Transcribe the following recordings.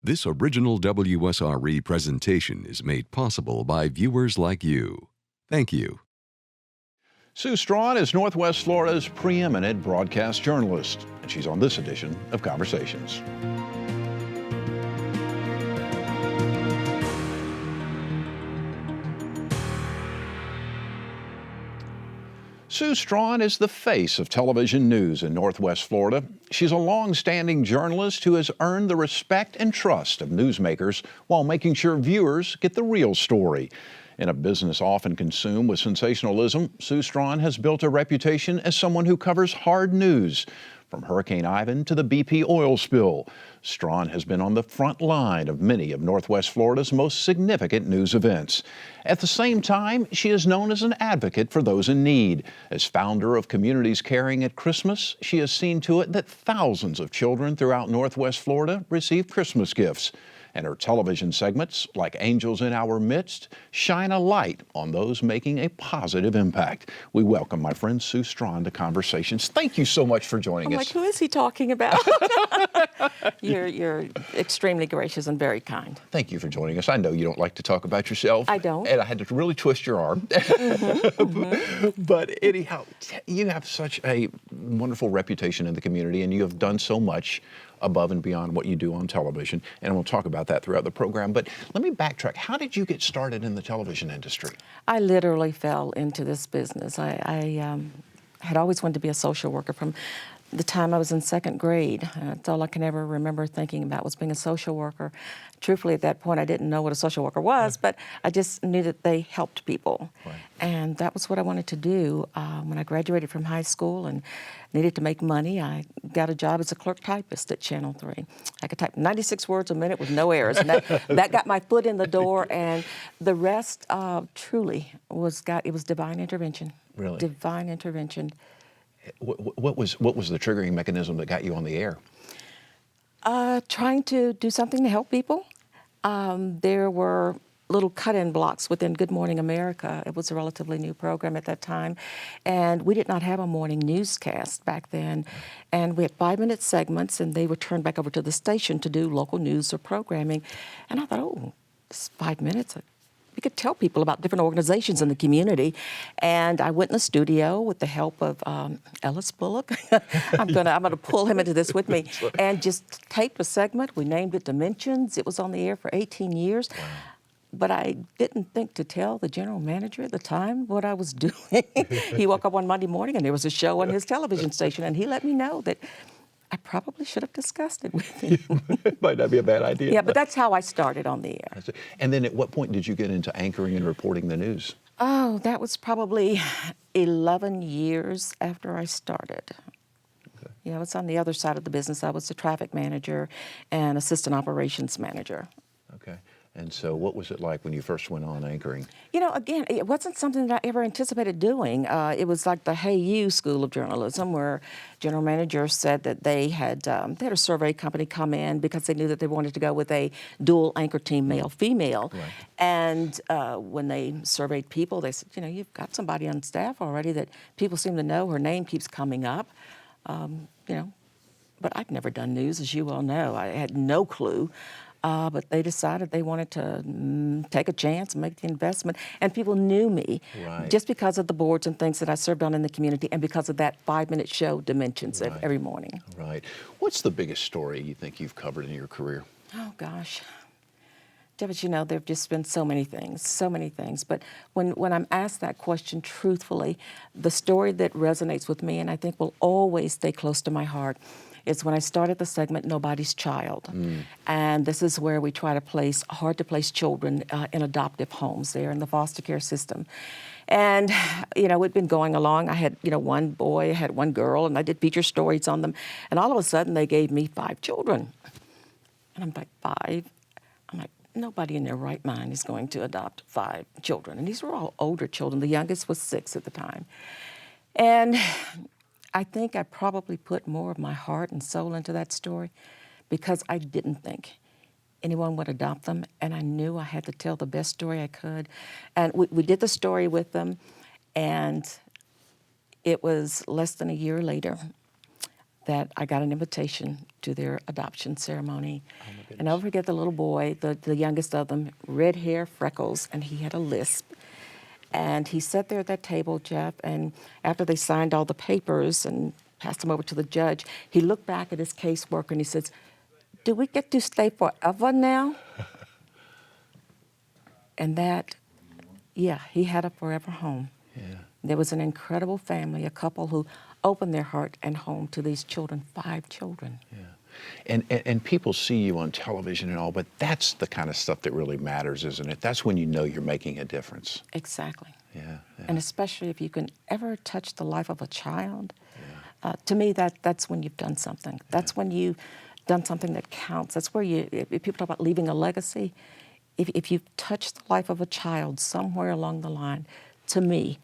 This original WSRE presentation is made possible by viewers like you. Thank you. Sue Straughn is Northwest Florida's preeminent broadcast journalist, and she's on this edition of Conversations. Sue Straughn is the face of television news in Northwest Florida. She's a long-standing journalist who has earned the respect and trust of newsmakers while making sure viewers get the real story. In a business often consumed with sensationalism, Sue Straughn has built a reputation as someone who covers hard news. From Hurricane Ivan to the BP oil spill, Straughn has been on the front line of many of Northwest Florida's most significant news events. At the same time, she is known as an advocate for those in need. As founder of Communities Caring at Christmas, she has seen to it that thousands of children throughout Northwest Florida receive Christmas gifts. And her television segments, like Angels in Our Midst, shine a light on those making a positive impact. We welcome my friend Sue Straughn to Conversations. Thank you so much for joining us. Like, who is he talking about? You're extremely gracious and very kind. Thank you for joining us. I know you don't like to talk about yourself. I don't. And I had to really twist your arm. But anyhow, you have such a wonderful reputation in the community, and you have done so much above and beyond what you do on television, and we'll talk about that throughout the program. But let me backtrack. How did you get started in the television industry? I literally fell into this business. I had always wanted to be a social worker from the time I was in second grade. That's all I can ever remember thinking about was being a social worker. Truthfully, at that point, I didn't know what a social worker was, but I just knew that they helped people. Right. And that was what I wanted to do. When I graduated from high school and needed to make money, I got a job as a clerk typist at Channel 3. I could type 96 words a minute with no errors. And that got my foot in the door, and the rest truly was divine intervention. Really? Divine intervention. What was the triggering mechanism that got you on the air? Trying to do something to help people. There were little cut-in blocks within Good Morning America. It was a relatively new program at that time, and we did not have a morning newscast back then. And we had 5-minute segments, and they were turned back over to the station to do local news or programming. And I thought, oh, it's 5 minutes. We could tell people about different organizations in the community. And I went in the studio with the help of Ellis Bullock. I'm gonna pull him into this with me, and just taped a segment. We named it Dimensions. It was on the air for 18 years. Wow. But I didn't think to tell the general manager at the time what I was doing. He woke up one Monday morning and there was a show on his television station, and he let me know that I probably should have discussed it with him. It might not be a bad idea. Yeah, but that's how I started on the air. And then at what point did you get into anchoring and reporting the news? Oh, that was probably 11 years after I started. Okay. Yeah, I was on the other side of the business. I was the traffic manager and assistant operations manager. Okay. And so what was it like when you first went on anchoring? You know, again, it wasn't something that I ever anticipated doing. It was like the Hey You School of Journalism, where general manager said that they had a survey company come in because they knew that they wanted to go with a dual anchor team, male-female. Right. And when they surveyed people, they said, you know, you've got somebody on staff already that people seem to know. Her name keeps coming up, you know. But I'd never done news, as you well know. I had no clue. But they decided they wanted to take a chance and make the investment. And people knew me just because of the boards and things that I served on in the community, and because of that 5-minute show, Dimensions, every morning. Right. What's the biggest story you think you've covered in your career? Oh, gosh. Devitt, you know, there have just been so many things. But when I'm asked that question truthfully, the story that resonates with me and I think will always stay close to my heart is when I started the segment, Nobody's Child. And this is where we try to place hard-to-place children in adoptive homes there in the foster care system. And, you know, we'd been going along. I had, you know, one boy, I had one girl, and I did feature stories on them. And all of a sudden, they gave me 5 children. And I'm like, 5? I'm like, nobody in their right mind is going to adopt 5 children. And these were all older children. The youngest was 6 at the time. And I think I probably put more of my heart and soul into that story because I didn't think anyone would adopt them, and I knew I had to tell the best story I could. And we did the story with them, and it was less than a year later that I got an invitation to their adoption ceremony. Oh, my goodness. And I'll never forget the little boy, the youngest of them, red hair, freckles, and he had a lisp. And he sat there at that table, Jeff, and after they signed all the papers and passed them over to the judge, he looked back at his caseworker and he says, "Do we get to stay forever now?" And that, yeah, he had a forever home. Yeah. There was an incredible family, a couple who opened their heart and home to these children, 5 children. Yeah. And people see you on television and all, but that's the kind of stuff that really matters, isn't it? That's when you know you're making a difference. Exactly. Yeah. And especially if you can ever touch the life of a child, to me, that's when you've done something. That's when you've done something that counts. That's where if people talk about leaving a legacy, if you've touched the life of a child somewhere along the line, to me,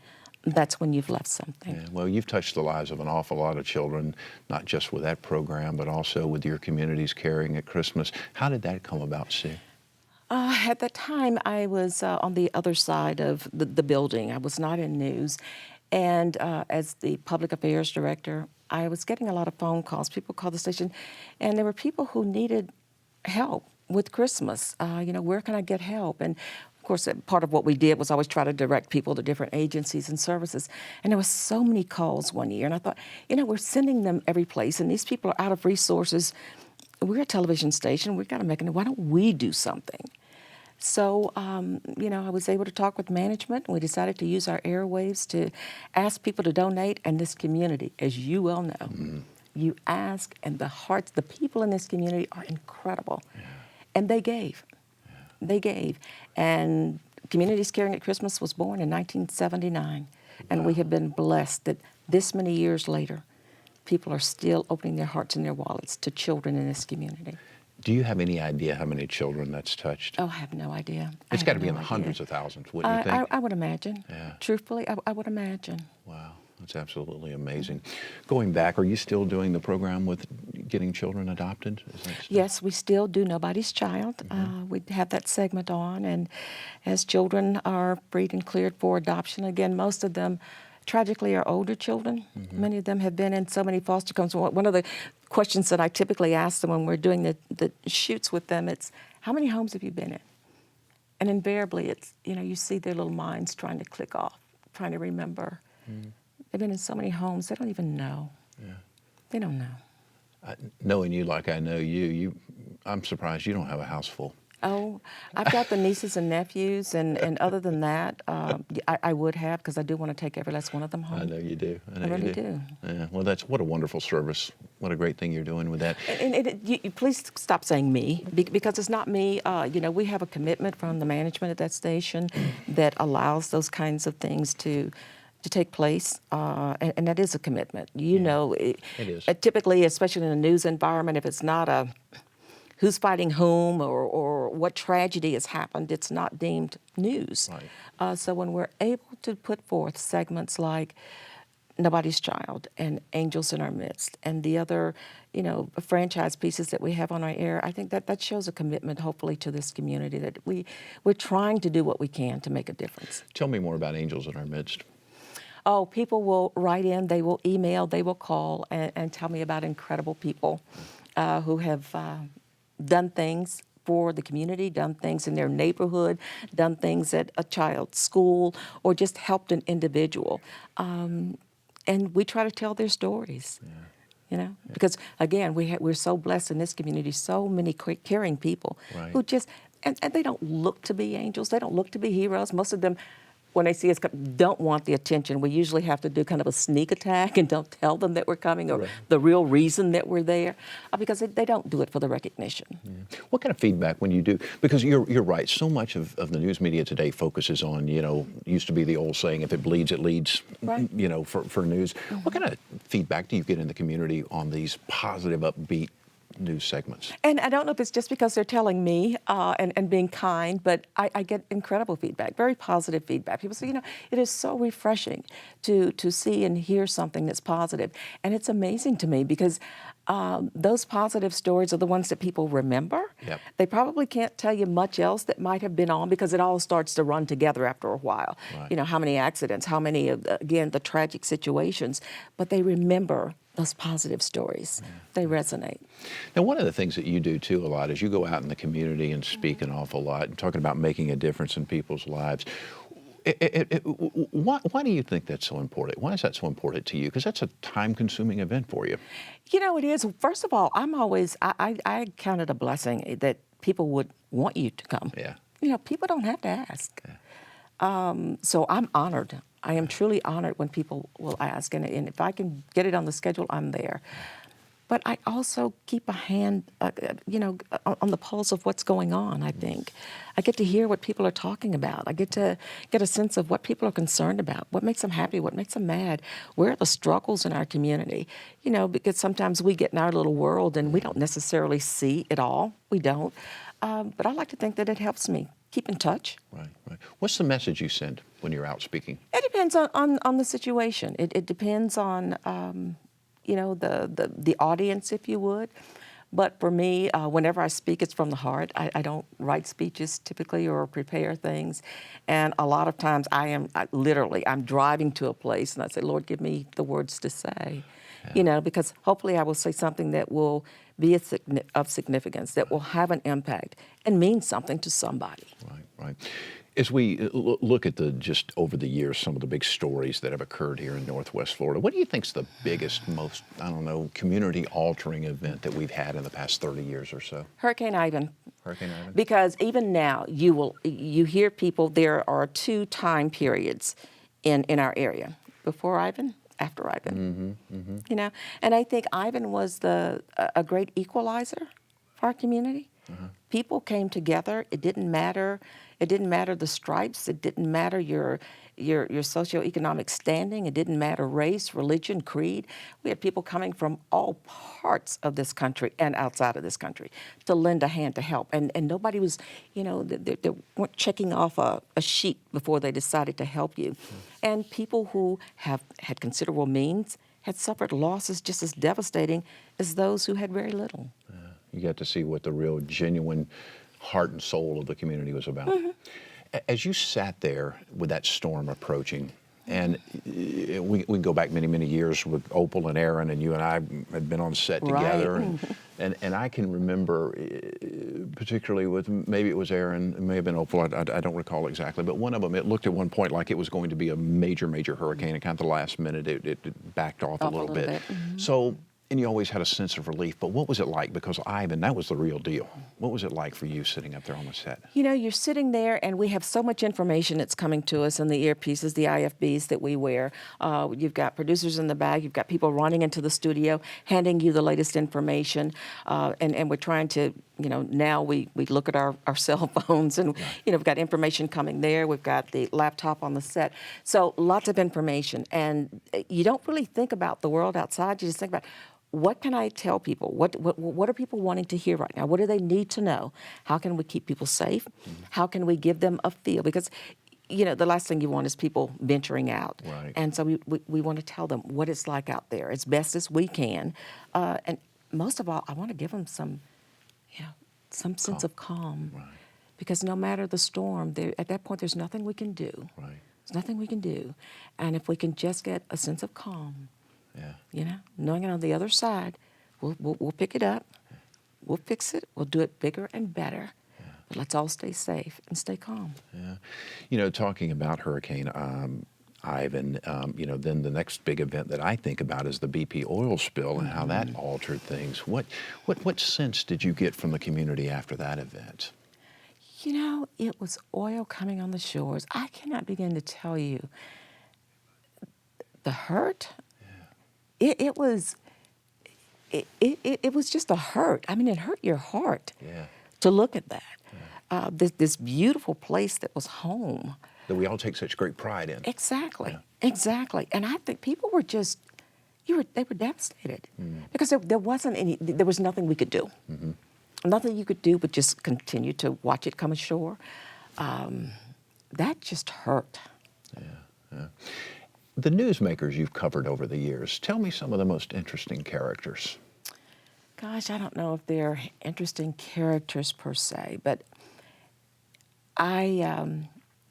that's when you've left something. Yeah, well, you've touched the lives of an awful lot of children, not just with that program, but also with your community's Caring at Christmas. How did that come about, Sue? At that time, I was on the other side of the building. I was not in news. And as the public affairs director, I was getting a lot of phone calls. People called the station, and there were people who needed help with Christmas. Where can I get help? And of course, part of what we did was always try to direct people to different agencies and services. And there was so many calls one year. And I thought, we're sending them every place, and these people are out of resources. We're a television station. We've got to make it. Why don't we do something? So, I was able to talk with management, and we decided to use our airwaves to ask people to donate. And this community, as you well know, you ask, and the people in this community are incredible. Yeah. And they gave. Yeah. They gave. And Communities Caring at Christmas was born in 1979. And Wow. we have been blessed that this many years later, people are still opening their hearts and their wallets to children in this community. Do you have any idea how many children that's touched? Oh, I have no idea. It's got to be in the idea. hundreds of thousands, wouldn't you think? I would imagine. Yeah. Truthfully, I would imagine. Wow, that's absolutely amazing. Going back, are you still doing the program with getting children adopted? Is that still... Yes, we still do Nobody's Child. We have that segment on, and as children are freed and cleared for adoption, again, most of them tragically are older children. Many of them have been in so many foster homes. One of the questions that I typically ask them when we're doing the shoots with them, it's, how many homes have you been in? And invariably, it's, you see their little minds trying to click off, trying to remember. They've been in so many homes, they don't even know. Yeah. They don't know. Knowing you like I know you, I'm surprised you don't have a house full. Oh, I've got the nieces and nephews, and other than that, I would have, because I do want to take every last one of them home. I know you do. I really do. Yeah, well, what a wonderful service. What a great thing you're doing with that. And you please stop saying me, because it's not me. We have a commitment from the management at that station that allows those kinds of things to take place, and that is a commitment. It is. Typically, especially in a news environment, if it's not a who's fighting whom or what tragedy has happened, it's not deemed news. Right. So when we're able to put forth segments like Nobody's Child and Angels in Our Midst and the other, franchise pieces that we have on our air, I think that shows a commitment, hopefully, to this community, that we're trying to do what we can to make a difference. Tell me more about Angels in Our Midst. Oh, people will write in, they will email, they will call and tell me about incredible people who have done things for the community, done things in their neighborhood, done things at a child's school, or just helped an individual. And we try to tell their stories, because, again, we're so blessed in this community, so many caring people who just, and they don't look to be angels, they don't look to be heroes. Most of them, when they see us, don't want the attention. We usually have to do kind of a sneak attack and don't tell them that we're coming or the real reason that we're there, because they don't do it for the recognition. Yeah. What kind of feedback when you do? Because you're right, so much of the news media today focuses on, used to be the old saying, if it bleeds, it leads, right. For news. What kind of feedback do you get in the community on these positive, upbeat news segments? And I don't know if it's just because they're telling me and being kind, but I get incredible feedback, very positive feedback. People say, it is so refreshing to see and hear something that's positive. And it's amazing to me because those positive stories are the ones that people remember. Yep. They probably can't tell you much else that might have been on because it all starts to run together after a while. Right. How many accidents, how many, again, the tragic situations, but they remember those positive stories. They resonate. Now, one of the things that you do too a lot is you go out in the community and speak an awful lot and talking about making a difference in people's lives. Why do you think that's so important? Why is that so important to you? Because that's a time-consuming event for you. You know, it is. First of all, I count it a blessing that people would want you to come. Yeah. You know, people don't have to ask. So I'm honored. I am truly honored when people will ask. And if I can get it on the schedule, I'm there. But I also keep a hand, on the pulse of what's going on, I think. I get to hear what people are talking about. I get to get a sense of what people are concerned about, what makes them happy, what makes them mad, where are the struggles in our community. You know, because sometimes we get in our little world and we don't necessarily see it all. We don't. But I like to think that it helps me keep in touch. Right. What's the message you send when you're out speaking? It depends on the situation. It depends on, the audience, if you would. But for me, whenever I speak, it's from the heart. I don't write speeches typically or prepare things. And a lot of times I'm driving to a place and I say, Lord, give me the words to say. Yeah. Because hopefully I will say something that will be of significance, that will have an impact and mean something to somebody. Right. As we look at just over the years, some of the big stories that have occurred here in Northwest Florida, what do you think's the biggest, most, community-altering event that we've had in the past 30 years or so? Hurricane Ivan. Hurricane Ivan? Because even now, you hear people, there are 2 time periods in our area. Before Ivan, after Ivan. And I think Ivan was a great equalizer for our community. People came together. It didn't matter the stripes. It didn't matter your socioeconomic standing. It didn't matter race, religion, creed. We had people coming from all parts of this country and outside of this country to lend a hand to help. And nobody was, they weren't checking off a sheet before they decided to help you. And people who had considerable means had suffered losses just as devastating as those who had very little. You got to see what the real, genuine heart and soul of the community was about. As you sat there with that storm approaching, and we go back many, many years with Opal and Aaron, and you and I had been on set together, and I can remember, particularly with, maybe it was Aaron, it may have been Opal, I don't recall exactly, but one of them, it looked at one point like it was going to be a major, major hurricane, and kind of the last minute it backed off a little bit. So. And you always had a sense of relief, but what was it like? Because Ivan, that was the real deal. What was it like for you sitting up there on the set? You're sitting there and we have so much information that's coming to us in the earpieces, the IFBs that we wear. You've got producers in the back, you've got people running into the studio, handing you the latest information, and we're trying to, now we look at our cell phones and, we've got information coming there, we've got the laptop on the set. So lots of information, and you don't really think about the world outside, you just think about, what can I tell people? What are people wanting to hear right now? What do they need to know? How can we keep people safe? How can we give them a feel? Because, the last thing you want is people venturing out. Right. And so we want to tell them what it's like out there as best as we can. And most of all, I want to give them some sense of calm. Right. Because no matter the storm, at that point, there's nothing we can do. Right. There's nothing we can do. And if we can just get a sense of calm, knowing it on the other side, we'll pick it up, we'll fix it, we'll do it bigger and better. But let's all stay safe and stay calm. Yeah. Talking about Hurricane Ivan, then the next big event that I think about is the BP oil spill and how that altered things. What sense did you get from the community after that event? It was oil coming on the shores. I cannot begin to tell you the hurt. It was just a hurt. I mean, it hurt your heart to look at that. This beautiful place that was home. That we all take such great pride in. Exactly. And I think people were just, they were devastated because there was nothing we could do. Nothing you could do but just continue to watch it come ashore. That just hurt. Yeah. The newsmakers you've covered over the years, tell me some of the most interesting characters. Gosh, I don't know if they're interesting characters per se, but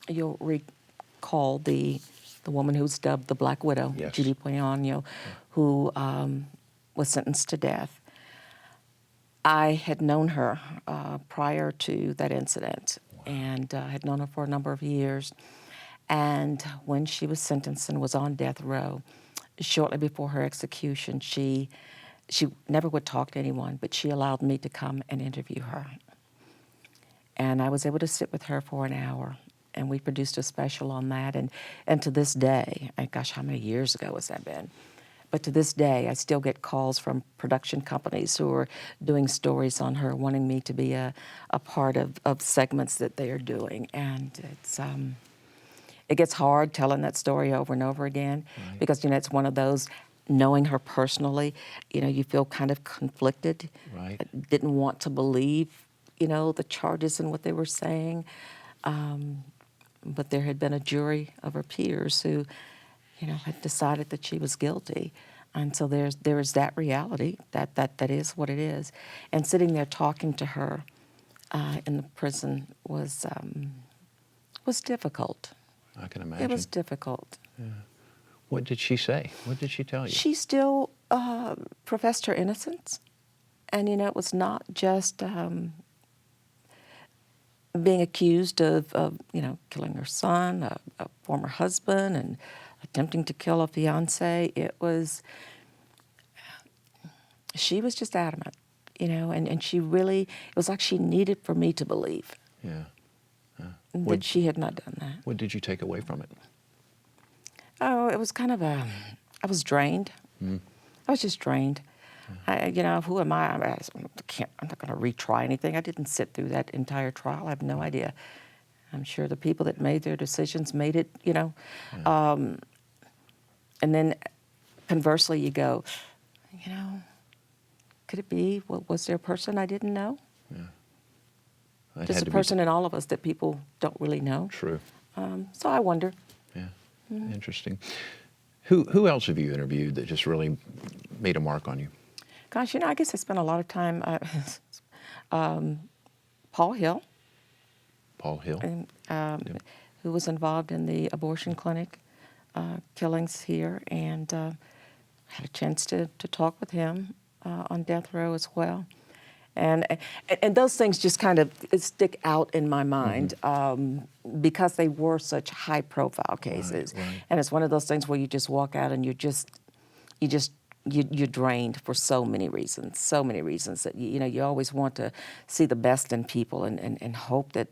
you'll recall the the woman who's dubbed the Black Widow, Yes. Judy Poyano, who was sentenced to death. I had known her prior to that incident, and had known her for a number of years. And when she was sentenced and was on death row, shortly before her execution, she never would talk to anyone, but she allowed me to come and interview her. And I was able to sit with her for an hour, and we produced a special on that. And to this day, gosh, how many years ago has that been? But to this day, I still get calls from production companies who are doing stories on her, wanting me to be a part of segments that they are doing. And it gets hard telling that story over and over again, Right. because, it's one of those, knowing her personally, you feel kind of conflicted. Right. Didn't want to believe, the charges and what they were saying. But there had been a jury of her peers who, had decided that she was guilty. And so there is that reality, that is what it is. And sitting there talking to her in the prison was difficult. I can imagine. It was difficult. What did she say? What did she tell you? She still professed her innocence. And, it was not just being accused of killing her son, a former husband, and attempting to kill a fiance. She was just adamant, and she really, it was like she needed for me to believe Yeah. that she had not done that. What did you take away from it? Oh, it was kind of I was drained. I was just drained. Who am I? I'm not going to retry anything. I didn't sit through that entire trial. I have no idea. I'm sure the people that made their decisions made it, And then conversely, you go, could it be? Was there a person I didn't know? Yeah. There's a person in all of us that people don't really know. True. So I wonder. Yeah. Interesting. Who else have you interviewed that just really made a mark on you? Gosh, I guess I spent a lot of time. Paul Hill. Paul Hill. And, who was involved in the abortion clinic killings here, and had a chance to talk with him on death row as well. And those things just kind of stick out in my mind because they were such high-profile cases. Right. And it's one of those things where you just walk out and you're drained for so many reasons that you always want to see the best in people and hope that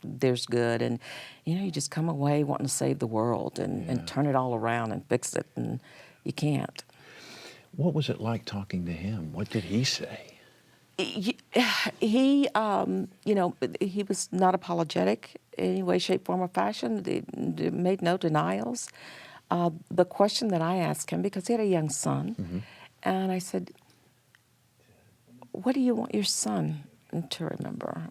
there's good, and you just come away wanting to save the world and turn it all around and fix it, and you can't. What was it like talking to him? What did he say? He was not apologetic in any way, shape, form, or fashion. They made no denials. The question that I asked him, because he had a young son, and I said, "What do you want your son to remember?"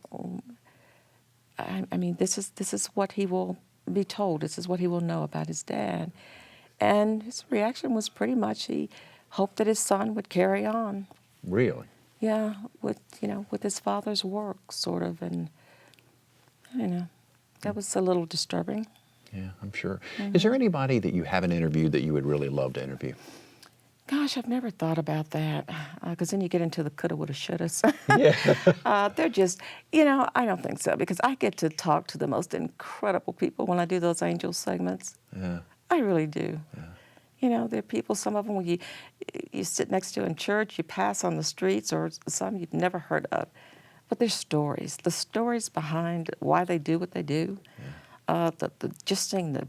I mean, this is what he will be told. This is what he will know about his dad. And his reaction was pretty much he hoped that his son would carry on. Really? Yeah, with his father's work, sort of, and that was a little disturbing. Yeah, I'm sure. Is there anybody that you haven't interviewed that you would really love to interview? Gosh, I've never thought about that, because then you get into the coulda, woulda, shouldas. Yeah. They're just, I don't think so, because I get to talk to the most incredible people when I do those angel segments. Yeah. I really do. Yeah. There are people, some of them when you sit next to in church, you pass on the streets, or some you've never heard of. But there's stories, the stories behind why they do what they do, just seeing the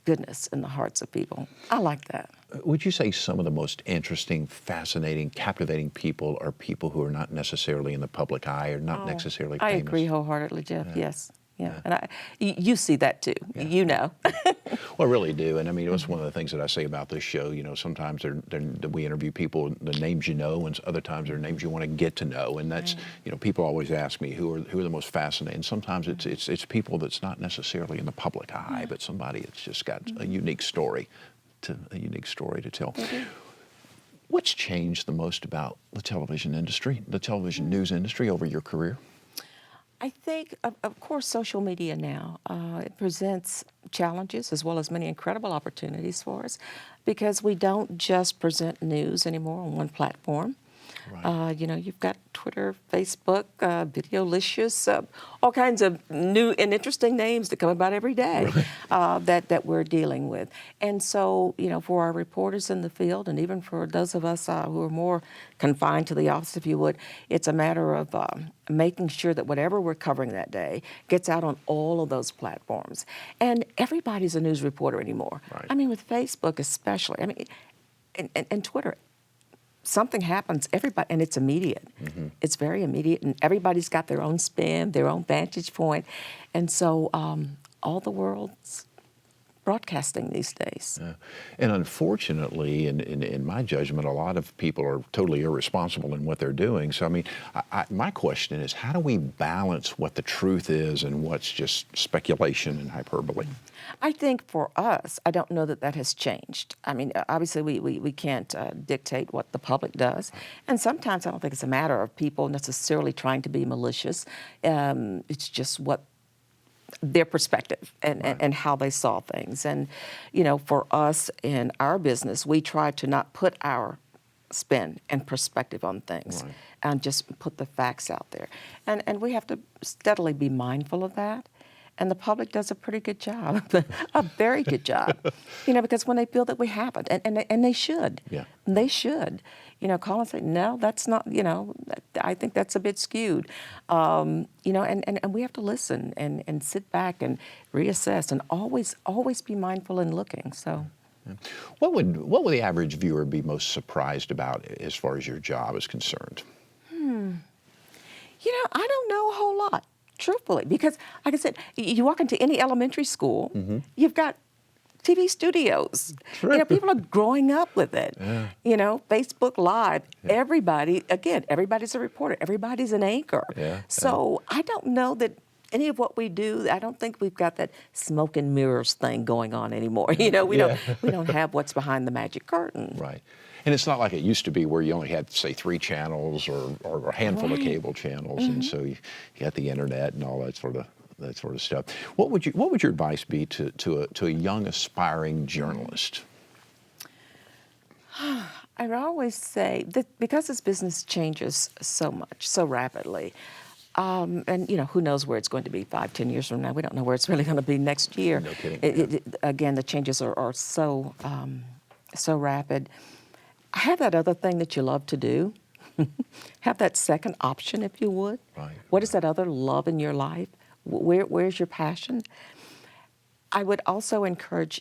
goodness in the hearts of people. I like that. Would you say some of the most interesting, fascinating, captivating people are people who are not necessarily in the public eye or not necessarily famous? I agree wholeheartedy, Jeff, yes. Yeah. And you see that too, Well, I really do. And I mean, that's one of the things that I say about this show. Sometimes we interview people, the names you know, and other times they're names you want to get to know. And that's, people always ask me who are the most fascinating. Sometimes it's people that's not necessarily in the public eye, but somebody that's just got a unique story to tell. What's changed the most about the television industry, the television news industry over your career? I think, of course, social media now, it presents challenges as well as many incredible opportunities for us because we don't just present news anymore on one platform. Right. You've got Twitter, Facebook, Videolicious, all kinds of new and interesting names that come about every day that we're dealing with. And so, for our reporters in the field, and even for those of us who are more confined to the office, if you would, it's a matter of making sure that whatever we're covering that day gets out on all of those platforms. And everybody's a news reporter anymore. Right. I mean, with Facebook especially. I mean, and Twitter. Something happens, everybody, and it's immediate. Mm-hmm. It's very immediate, and everybody's got their own spin, their own vantage point, and so all the world's broadcasting these days. Yeah. And unfortunately, in my judgment, a lot of people are totally irresponsible in what they're doing. So, I mean, my question is, how do we balance what the truth is and what's just speculation and hyperbole? I think for us, I don't know that has changed. I mean, obviously, we can't dictate what the public does. And sometimes I don't think it's a matter of people necessarily trying to be malicious. It's just what their perspective and how they saw things. And, for us in our business, we try to not put our spin and perspective on things and just put the facts out there. And we have to steadily be mindful of that. And the public does a pretty good job, a very good job, because when they feel that we haven't, and they should, they should, call and say, no, that's not, I think that's a bit skewed, and we have to listen and sit back and reassess and always be mindful in looking. So. What would the average viewer be most surprised about as far as your job is concerned? I don't know a whole lot. Truthfully, because like I said, you walk into any elementary school, you've got TV studios. True. People are growing up with it. Yeah. Facebook Live. Everybody's a reporter. Everybody's an anchor. Yeah. So I don't know that any of what we do. I don't think we've got that smoke and mirrors thing going on anymore. We don't have what's behind the magic curtain. Right. And it's not like it used to be where you only had, say, 3 channels or a handful of cable channels, and so you got the internet and all that sort of stuff. What would your advice be to a young aspiring journalist? I would always say that because this business changes so much, so rapidly, and who knows where it's going to be 5-10 years from now. We don't know where it's really going to be next year. No kidding. Again, the changes are so rapid. Have that other thing that you love to do. Have that second option, if you would. Right. What is that other love in your life? Where's your passion? I would also encourage,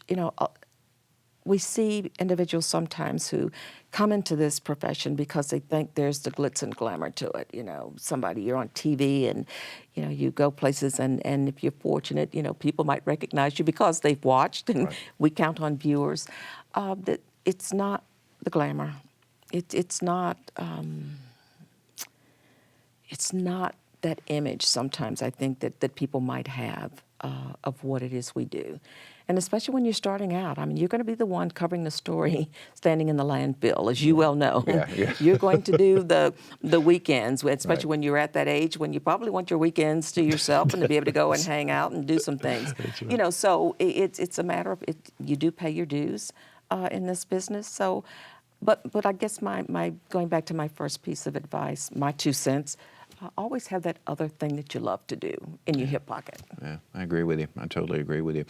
we see individuals sometimes who come into this profession because they think there's the glitz and glamour to it. You're on TV and, you go places and if you're fortunate, people might recognize you because they've watched, and we count on viewers. That it's not the glamour. It's not that image sometimes I think that people might have of what it is we do. And especially when you're starting out, I mean, you're going to be the one covering the story standing in the landfill, as you well know. Yeah. You're going to do the weekends, especially when you're at that age when you probably want your weekends to yourself and to be able to go and hang out and do some things. Right. So it's a matter of you do pay your dues in this business. So. But I guess my going back to my first piece of advice, my 2 cents, always have that other thing that you love to do in your hip pocket. Yeah, I agree with you. I totally agree with you.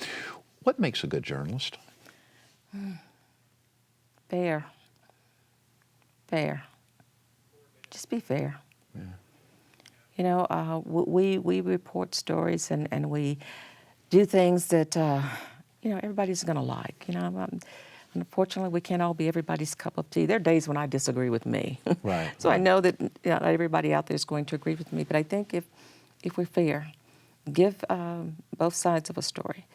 What makes a good journalist? Fair. Just be fair. Yeah. We report stories and we do things that everybody's going to like. Unfortunately, we can't all be everybody's cup of tea. There are days when I disagree with me. Right. So I know that not everybody out there is going to agree with me. But I think if we're fair, give both sides of a story.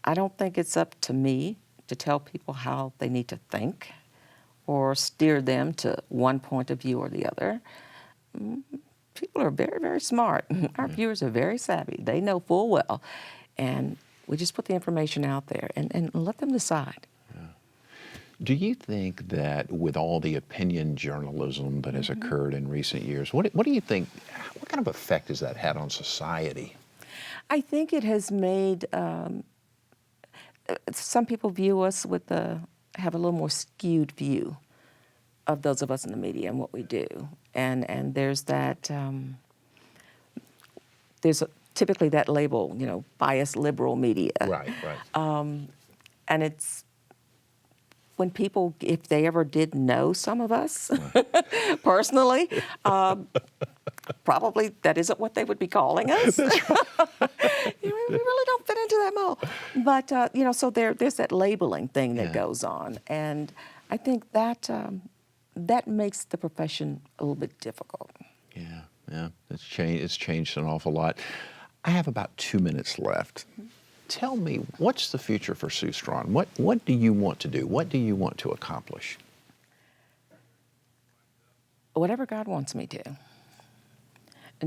I don't think it's up to me to tell people how they need to think or steer them to one point of view or the other. People are very, very smart. Our viewers are very savvy. They know full well. And we just put the information out there and let them decide. Do you think that with all the opinion journalism that has occurred in recent years, what do you think, what kind of effect has that had on society? I think it has made some people view us have a little more skewed view of those of us in the media and what we do, and there's that typically that label, biased liberal media. Right. And it's when people, if they ever did know some of us personally, probably that isn't what they would be calling us. We really don't fit into that mold. But, so there's that labeling thing that goes on. And I think that that makes the profession a little bit difficult. Yeah. It's changed an awful lot. I have about 2 minutes left. Tell me, what's the future for Sue Straughn? What do you want to do? What do you want to accomplish? Whatever God wants me to.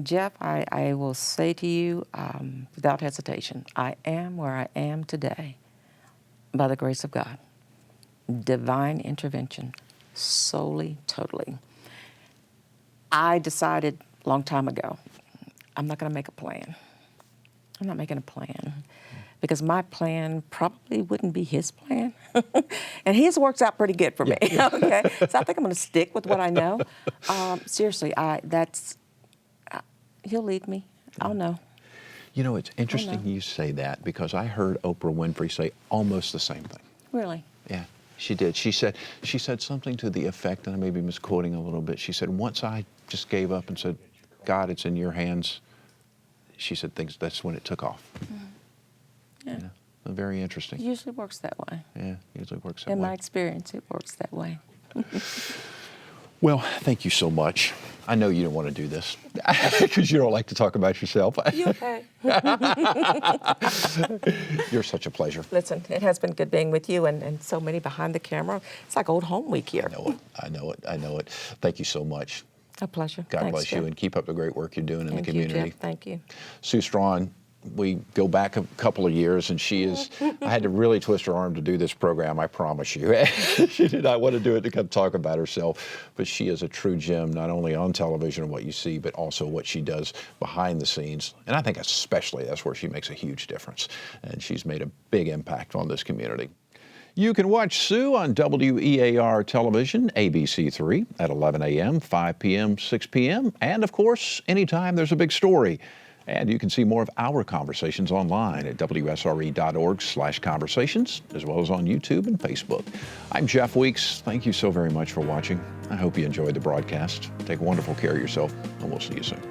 Jeff, I will say to you without hesitation, I am where I am today by the grace of God. Divine intervention, solely, totally. I decided a long time ago, I'm not going to make a plan. I'm not making a plan because my plan probably wouldn't be his plan. And his works out pretty good for me, okay? So I think I'm going to stick with what I know. Seriously, he'll lead me. I'll know. It's interesting you say that because I heard Oprah Winfrey say almost the same thing. Really? Yeah, she did. She said something to the effect, and I may be misquoting a little bit. She said, once I just gave up and said, God, it's in your hands, she said that's when it took off. Yeah. Very interesting. It usually works that way. Yeah, usually works that way. In my experience, it works that way. Well, thank you so much. I know you don't want to do this because you don't like to talk about yourself. You okay? You're such a pleasure. Listen, it has been good being with you and so many behind the camera. It's like old home week here. I know it. Thank you so much. A pleasure. God Thanks, bless Jeff. you, and keep up the great work you're doing in the community. Thank you, Jeff. Thank you. Sue Straughn, we go back a couple of years, and she is, I had to really twist her arm to do this program, I promise you. She did not want to do it to come talk about herself, but she is a true gem, not only on television and what you see, but also what she does behind the scenes. And I think especially that's where she makes a huge difference. And she's made a big impact on this community. You can watch Sue on WEAR television, ABC3 at 11 a.m., 5 p.m., 6 p.m., and of course, anytime there's a big story. And you can see more of our conversations online at WSRE.org/conversations, as well as on YouTube and Facebook. I'm Jeff Weeks. Thank you so very much for watching. I hope you enjoyed the broadcast. Take wonderful care of yourself, and we'll see you soon.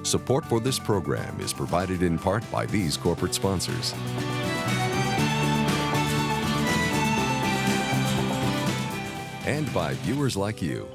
Support for this program is provided in part by these corporate sponsors. And by viewers like you.